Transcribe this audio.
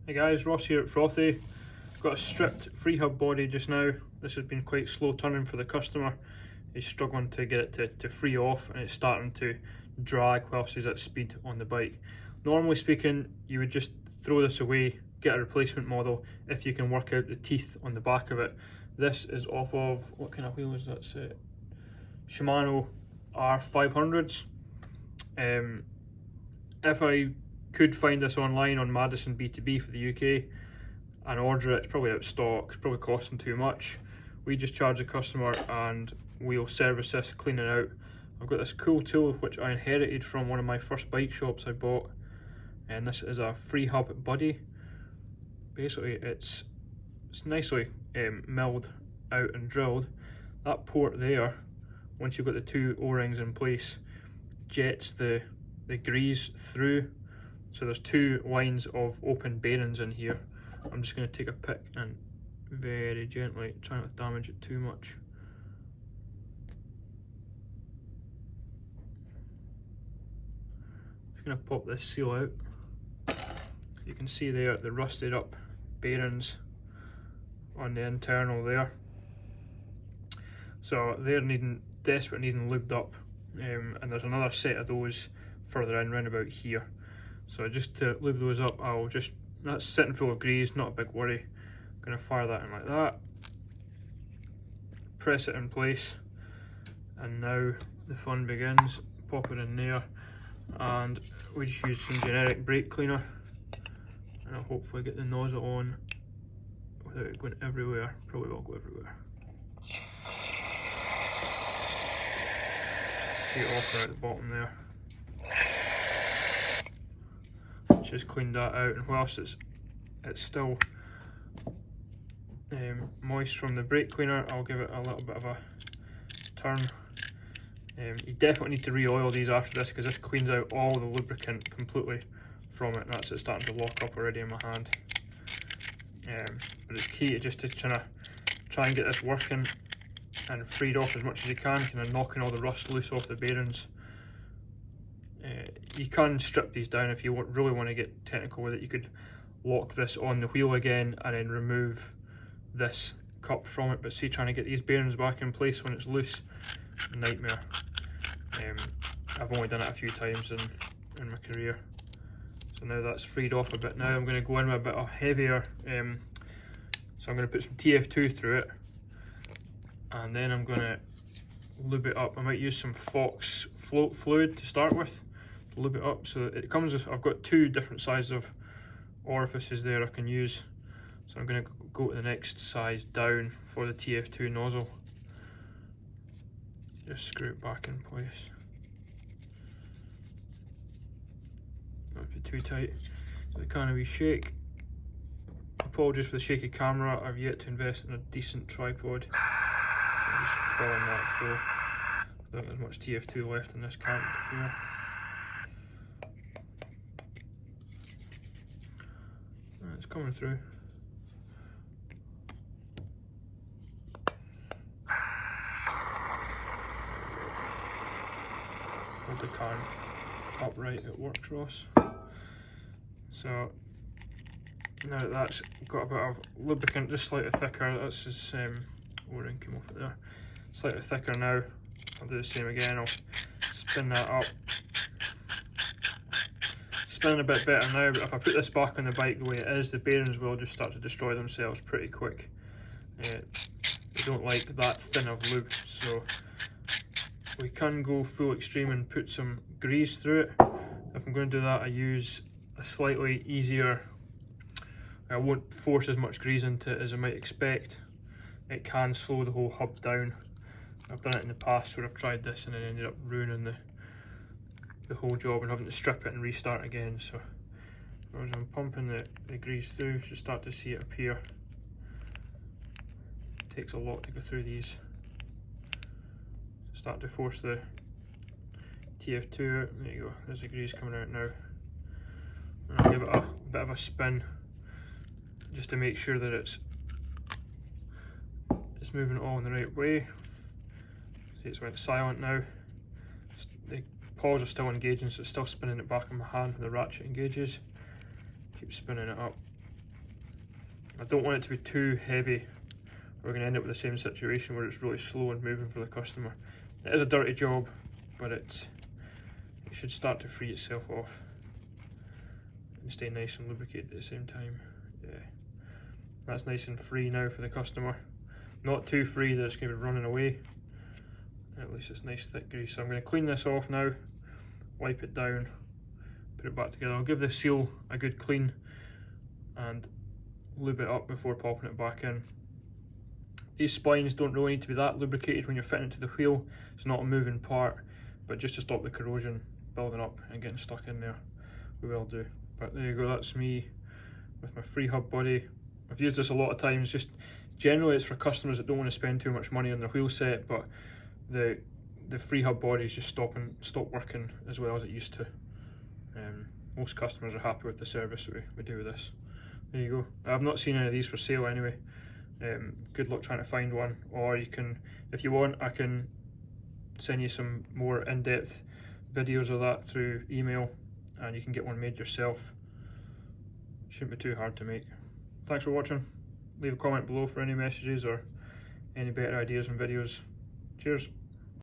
Hey guys, Ross here at Frothy. Got a stripped Freehub body just now. This has been quite slow turning for the customer. He's struggling to get it to free off, and it's starting to drag whilst he's at speed on the bike. Normally speaking, you would just throw this away, get a replacement model if you can work out the teeth on the back of it. This is off of, what kind of wheel is that? It's Shimano R500s. If I could find this online on Madison B2B for the UK and order it, it's probably out of stock, it's probably costing too much. We just charge the customer and we'll service this, clean it out. I've got this cool tool which I inherited from one of my first bike shops I bought, and this is a Freehub Buddy. Basically it's nicely milled out and drilled. That port there, once you've got the two O-rings in place, jets the grease through. So there's two lines of open bearings in here. I'm just going to take a pick and very gently try not to damage it too much. Just going to pop this seal out. You can see there the rusted up bearings on the internal there. So they're desperate needing lubed up, and there's another set of those further in round about here. So just to lube those up, that's sitting full of grease, not a big worry. I'm going to fire that in like that, press it in place, and now the fun begins. Pop it in there, and we just use some generic brake cleaner, and I'll hopefully get the nozzle on without it going everywhere. Probably will go everywhere. See it off right at the bottom there. Just cleaned that out, and whilst it's still moist from the brake cleaner, I'll give it a little bit of a turn. You definitely need to re-oil these after this, because this cleans out all the lubricant completely from it, and that's it starting to lock up already in my hand. But it's key just to try and get this working and freed off as much as you can, kind of knocking all the rust loose off the bearings. You can strip these down if you really want to get technical with it. You could lock this on the wheel again and then remove this cup from it, but see, trying to get these bearings back in place when it's loose, nightmare. I've only done it a few times in my career. So now that's freed off a bit. Now I'm going to go in with a bit of heavier, so I'm going to put some TF2 through it, and then I'm going to lube it up. I might use some Fox float fluid to start with, to lube it up. So it comes with, I've got two different sizes of orifices there I can use. So I'm going to go to the next size down for the TF2 nozzle. Just screw it back in place. Not be too tight. So the kind of wee shake. Apologies for the shaky camera. I've yet to invest in a decent tripod. I'm just filling that full. I don't have much TF2 left in this camp here. It's coming through. Hold the car upright, it works, Ross. So now that that's got a bit of lubricant, just slightly thicker, that's his O-ring came off it there. Slightly thicker now. I'll do the same again. I'll spin that up. Spinning a bit better now, but if I put this back on the bike the way it is, the bearings will just start to destroy themselves pretty quick. They don't like that thin of lube, so we can go full extreme and put some grease through it. If I'm going to do that, I use a slightly easier, I won't force as much grease into it as I might expect. It can slow the whole hub down. I've done it in the past where I've tried this and then ended up ruining the whole job and having to strip it and restart again. So as I'm pumping the grease through, you should start to see it appear. It takes a lot to go through these. Start to force the TF2 out. There you go, there's the grease coming out now. And I'll give it a bit of a spin just to make sure that it's moving all in the right way. See, it's went silent now. The paws are still engaging, so it's still spinning it back in my hand when the ratchet engages. Keep spinning it up. I don't want it to be too heavy. We're going to end up with the same situation where it's really slow and moving for the customer. It is a dirty job, but it should start to free itself off and stay nice and lubricated at the same time. Yeah, that's nice and free now for the customer. Not too free that it's going to be running away. At least it's nice thick grease. So I'm going to clean this off now, wipe it down, put it back together. I'll give the seal a good clean and lube it up before popping it back in. These spines don't really need to be that lubricated when you're fitting it to the wheel. It's not a moving part, but just to stop the corrosion building up and getting stuck in there, we will do. But there you go, that's me with my Freehub body. I've used this a lot of times. Just generally it's for customers that don't want to spend too much money on their wheel set, but the Freehub bodies just stop working as well as it used to. Most customers are happy with the service that we do with this. There you go. I've not seen any of these for sale anyway. Good luck trying to find one, or you can, if you want, I can send you some more in-depth videos of that through email, and you can get one made yourself. Shouldn't be too hard to make. Thanks for watching. Leave a comment below for any messages or any better ideas and videos. Cheers.